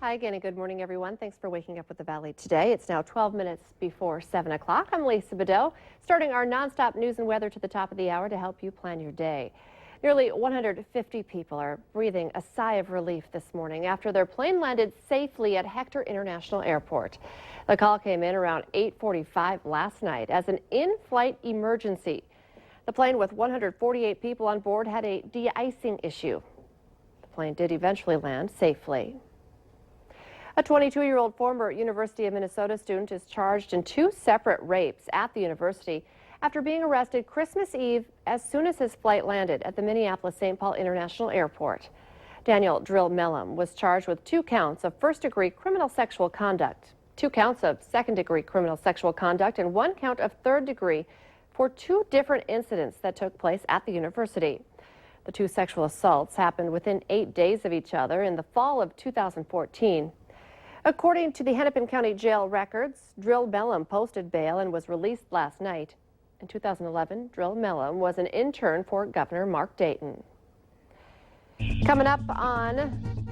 Hi again and good morning, everyone. Thanks for waking up with the Valley today. It's now 12 minutes before 7 o'clock. I'm Lisa Bedeau, starting our nonstop news and weather to the top of the hour to help you plan your day. Nearly 150 people are breathing a sigh of relief this morning after their plane landed safely at Hector International Airport. The call came in around 8:45 last night as an in-flight emergency. The plane with 148 people on board had a de-icing issue. The plane did eventually land safely. A 22-year-old former University of Minnesota student is charged in 2 separate rapes at the university after being arrested Christmas Eve as soon as his flight landed at the Minneapolis-St. Paul International Airport. Daniel Drill Mellum was charged with 2 counts of first-degree criminal sexual conduct, 2 counts of second-degree criminal sexual conduct, and 1 count of third-degree for 2 different incidents that took place at the university. The 2 sexual assaults happened within 8 days of each other in the fall of 2014. According to the Hennepin County Jail records, Drill Mellum posted bail and was released last night. In 2011, Drill Mellum was an intern for Governor Mark Dayton. Coming up on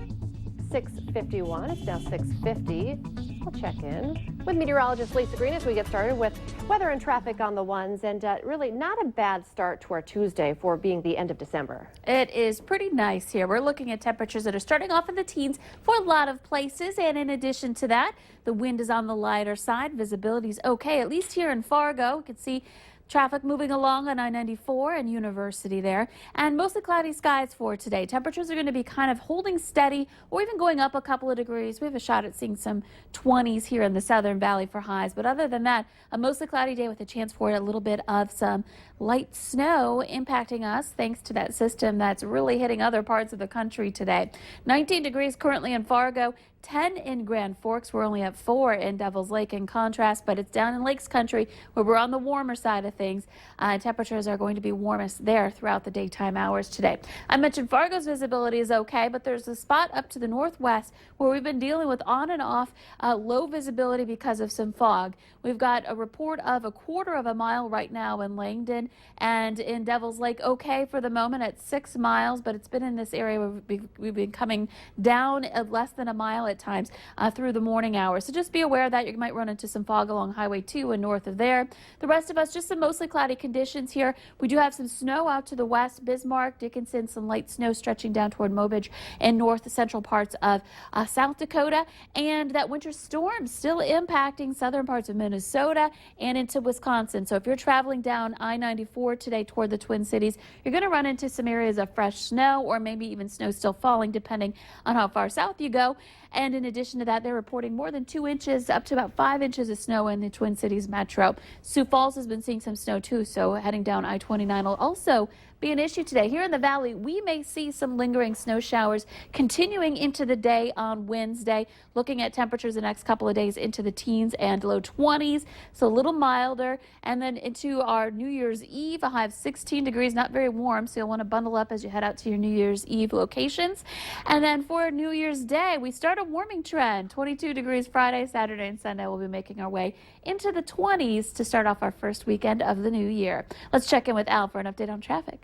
6:51, it's now 6:50. We'll check in with meteorologist Lisa Green as we get started with weather and traffic on the ones, and really not a bad start to our Tuesday for being the end of December. It is pretty nice here. We're looking at temperatures that are starting off in the teens for a lot of places, and in addition to that, the wind is on the lighter side. Visibility is okay, at least here in Fargo. You can see traffic moving along on I-94 and University there, and mostly cloudy skies for today. Temperatures are going to be kind of holding steady or even going up a couple of degrees. We have a shot at seeing some 20s here in the Southern Valley for highs, but other than that, a mostly cloudy day with a chance for a little bit of some light snow impacting us thanks to that system that's really hitting other parts of the country today. 19 degrees currently in Fargo, 10 in Grand Forks. We're only at 4 in Devil's Lake in contrast, but it's down in Lakes Country where we're on the warmer side of things. Temperatures are going to be warmest there throughout the daytime hours today. I mentioned Fargo's visibility is okay, but there's a spot up to the northwest where we've been dealing with on and off low visibility because of some fog. We've got a report of 1/4 mile right now in Langdon, and in Devil's Lake okay for the moment at 6 miles, but it's been in this area where we've been coming down less than a mile at times through the morning hours. So just be aware that you might run into some fog along Highway 2 and north of there. The rest of us, just some mostly cloudy conditions here. We do have some snow out to the west, Bismarck, Dickinson, some light snow stretching down toward Mobridge and north central parts of South Dakota, and that winter storm still impacting southern parts of Minnesota and into Wisconsin. So if you're traveling down I-94 today toward the Twin Cities, you're going to run into some areas of fresh snow or maybe even snow still falling depending on how far south you go. And in addition to that, they're reporting more than 2 inches, up to about 5 inches of snow in the Twin Cities metro. Sioux Falls has been seeing some snow too, so heading down I-29 will also be an issue today. Here in the valley, we may see some lingering snow showers continuing into the day on Wednesday. Looking at temperatures the next couple of days into the teens and low 20s, so a little milder. And then into our New Year's Eve, a high of 16 degrees, not very warm, so you'll want to bundle up as you head out to your New Year's Eve locations. And then for New Year's Day, we start a warming trend. 22 degrees Friday, Saturday, and Sunday. We'll be making our way into the 20s to start off our first weekend of the new year. Let's check in with Al for an update on traffic.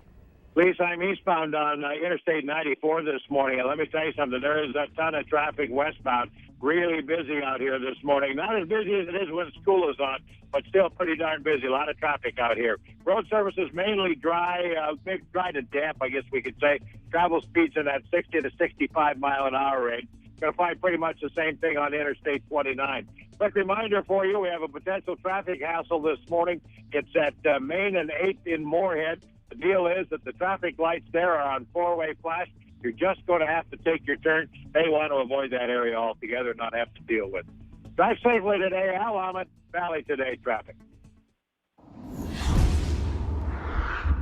Lisa, I'm eastbound on Interstate 94 this morning, and let me tell you something. There is a ton of traffic westbound. Really busy out here this morning. Not as busy as it is when school is on, but still pretty darn busy. A lot of traffic out here. Road surface is mainly dry, dry to damp, I guess we could say. Travel speeds in that 60 to 65 mile an hour range. Going to find pretty much the same thing on Interstate 29. Quick reminder for you, we have a potential traffic hassle this morning. It's at Main and 8th in Moorhead. The deal is that the traffic lights there are on 4-way flash. You're just going to have to take your turn. They want to avoid that area altogether and not have to deal with it. Drive safely today. Al Ahmed, Valley Today traffic.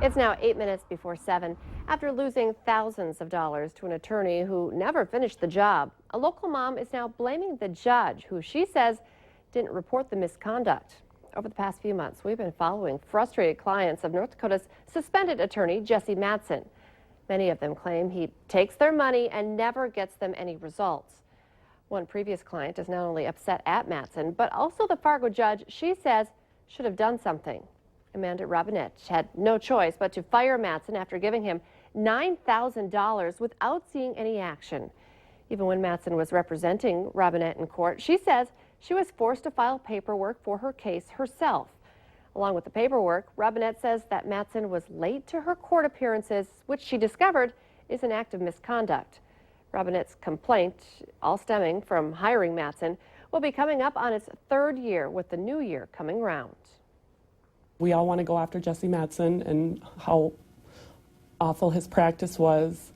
It's now 8 minutes before 7. After losing thousands of dollars to an attorney who never finished the job, a local mom is now blaming the judge, who she says didn't report the misconduct. Over the past few months, we've been following frustrated clients of North Dakota's suspended attorney, Jesse Madsen. Many of them claim he takes their money and never gets them any results. One previous client is not only upset at Madsen, but also the Fargo judge she says should have done something. Amanda Robinette had no choice but to fire Madsen after giving him $9,000 without seeing any action. Even when Matson was representing Robinette in court, she says she was forced to file paperwork for her case herself. Along with the paperwork, Robinette says that Matson was late to her court appearances, which she discovered is an act of misconduct. Robinette's complaint, all stemming from hiring Matson, will be coming up on its third year with the new year coming round. We all want to go after Jesse Matson and how awful his practice was.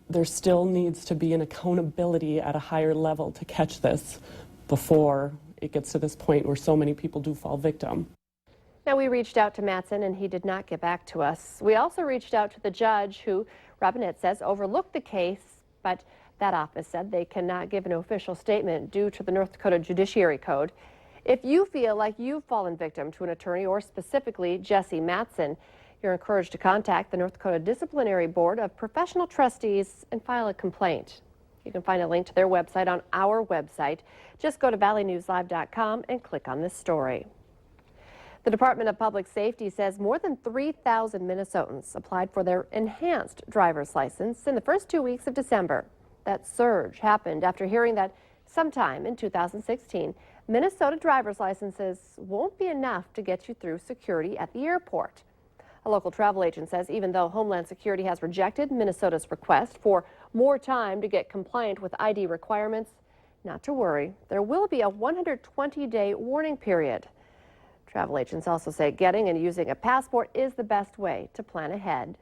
There still needs to be an accountability at a higher level to catch this before it gets to this point where so many people do fall victim. Now, we reached out to Matson and he did not get back to us. We also reached out to the judge who Robinette says overlooked the case, but that office said they cannot give an official statement due to the North Dakota Judiciary Code. If you feel like you've fallen victim to an attorney or specifically Jesse Matson, you're encouraged to contact the North Dakota Disciplinary Board of Professional Trustees and file a complaint. You can find a link to their website on our website. Just go to valleynewslive.com and click on this story. The Department of Public Safety says more than 3,000 Minnesotans applied for their enhanced driver's license in the first 2 weeks of December. That surge happened after hearing that sometime in 2016, Minnesota driver's licenses won't be enough to get you through security at the airport. A local travel agent says even though Homeland Security has rejected Minnesota's request for more time to get compliant with ID requirements, not to worry, there will be a 120-day warning period. Travel agents also say getting and using a passport is the best way to plan ahead.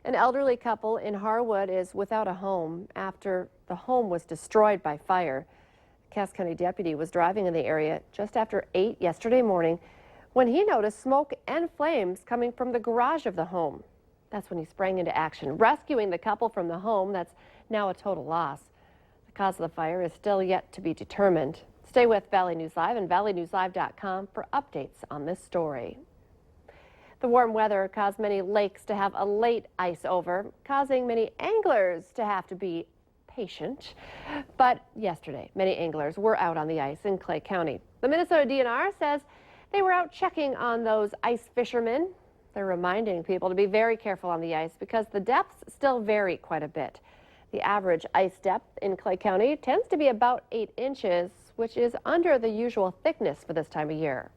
An elderly couple in Harwood is without a home after the home was destroyed by fire. A Cass County deputy was driving in the area just after 8 yesterday morning when he noticed smoke and flames coming from the garage of the home. That's when he sprang into action, rescuing the couple from the home that's now a total loss. The cause of the fire is still yet to be determined. Stay with Valley News Live and valleynewslive.com for updates on this story. The warm weather caused many lakes to have a late ice over, causing many anglers to have to be patient. But yesterday, many anglers were out on the ice in Clay County. The Minnesota DNR says they were out checking on those ice fishermen. They're reminding people to be very careful on the ice because the depths still vary quite a bit. The average ice depth in Clay County tends to be about 8 inches, which is under the usual thickness for this time of year.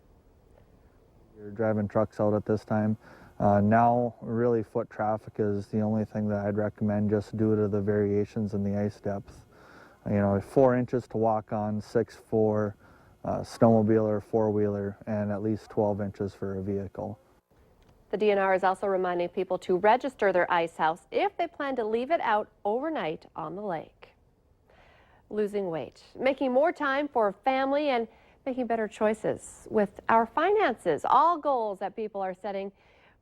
You're driving trucks out at this time. Now, really, foot traffic is the only thing that I'd recommend just due to the variations in the ice depth. You know, 4 inches to walk on, 6 for snowmobile or four-wheeler, and at least 12 inches for a vehicle. The DNR is also reminding people to register their ice house if they plan to leave it out overnight on the lake. Losing weight, making more time for family, and making better choices with our finances, all goals that people are setting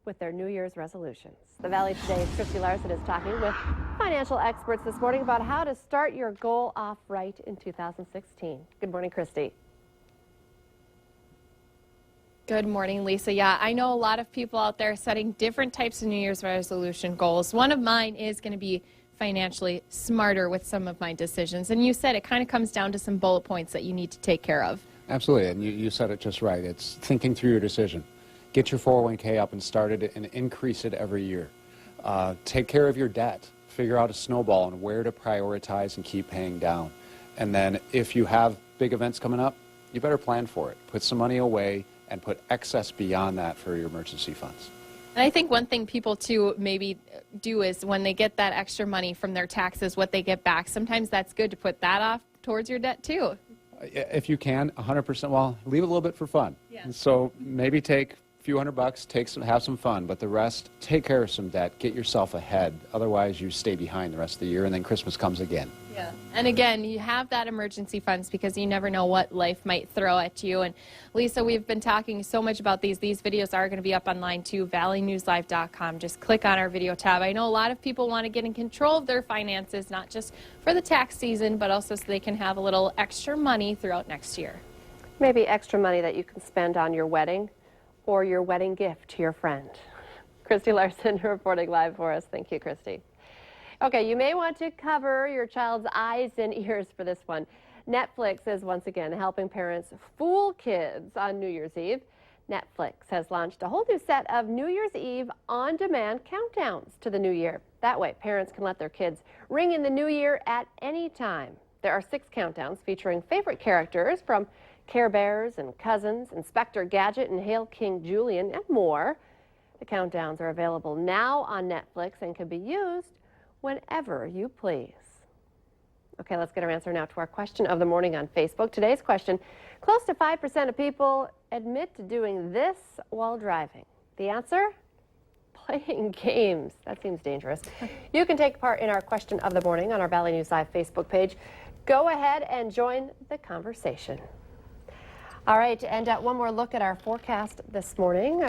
with their New Year's resolutions. The Valley Today's Christy Larson is talking with financial experts this morning about how to start your goal off right in 2016. Good morning, Christy. Good morning, Lisa. Yeah, I know a lot of people out there setting different types of New Year's resolution goals. One of mine is going to be financially smarter with some of my decisions. And you said it kind of comes down to some bullet points that you need to take care of. Absolutely, and you said it just right. It's thinking through your decision. Get your 401k up and start it and increase it every year. Take care of your debt. Figure out a snowball and where to prioritize and keep paying down. And then if you have big events coming up, you better plan for it. Put some money away and put excess beyond that for your emergency funds. And I think one thing people too maybe do is when they get that extra money from their taxes, what they get back, sometimes that's good to put that off towards your debt too. If you can, 100%, well, leave a little bit for fun. Yeah. So maybe take a few $100, have some fun, but the rest, take care of some debt, get yourself ahead. Otherwise, you stay behind the rest of the year, and then Christmas comes again. Yeah. And again, you have that emergency funds because you never know what life might throw at you. And Lisa, we've been talking so much about these. These videos are going to be up online too, valleynewslive.com. Just click on our video tab. I know a lot of people want to get in control of their finances, not just for the tax season, but also so they can have a little extra money throughout next year. Maybe extra money that you can spend on your wedding or your wedding gift to your friend. Christy Larson reporting live for us. Thank you, Christy. Okay, you may want to cover your child's eyes and ears for this one. Netflix is once again helping parents fool kids on New Year's Eve. Netflix has launched a whole new set of New Year's Eve on-demand countdowns to the new year. That way, parents can let their kids ring in the new year at any time. There are 6 countdowns featuring favorite characters from Care Bears and Cousins, Inspector Gadget and Hail King Julian, and more. The countdowns are available now on Netflix and can be used whenever you please. Okay, let's get our answer now to our question of the morning on Facebook. Today's question, close to 5% of people admit to doing this while driving. The answer? Playing games. That seems dangerous. You can take part in our question of the morning on our Valley News Live Facebook page. Go ahead and join the conversation. All right, and one more look at our forecast this morning.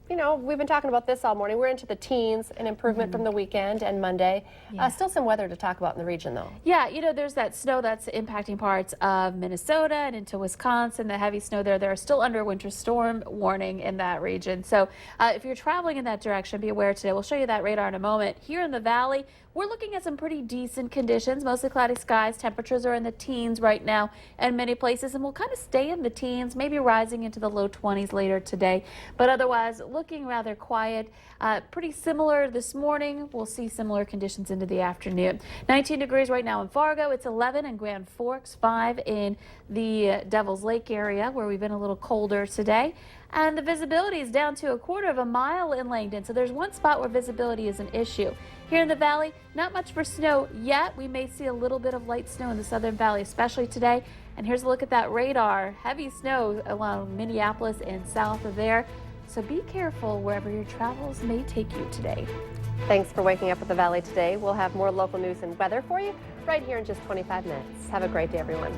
You know, we've been talking about this all morning. We're into the teens, an improvement from the weekend and Monday. Still some weather to talk about in the region, though. Yeah, you know, there's that snow that's impacting parts of Minnesota and into Wisconsin. The heavy snow there. They're still under winter storm warning in that region. So if you're traveling in that direction, be aware today. We'll show you that radar in a moment. Here in the valley, we're looking at some pretty decent conditions, mostly cloudy skies. Temperatures are in the teens right now in many places, and we'll kind of stay in the teens, maybe rising into the low 20s later today. But otherwise, looking rather quiet. Pretty similar this morning. We'll see similar conditions into the afternoon. 19 degrees right now in Fargo. It's 11 in Grand Forks, 5 in the Devil's Lake area, where we've been a little colder today. And the visibility is down to 1/4 mile in Langdon. So there's one spot where visibility is an issue. Here in the valley, not much for snow yet. We may see a little bit of light snow in the Southern Valley, especially today. And here's a look at that radar. Heavy snow along Minneapolis and south of there. So be careful wherever your travels may take you today. Thanks for waking up with the Valley today. We'll have more local news and weather for you right here in just 25 minutes. Have a great day, everyone.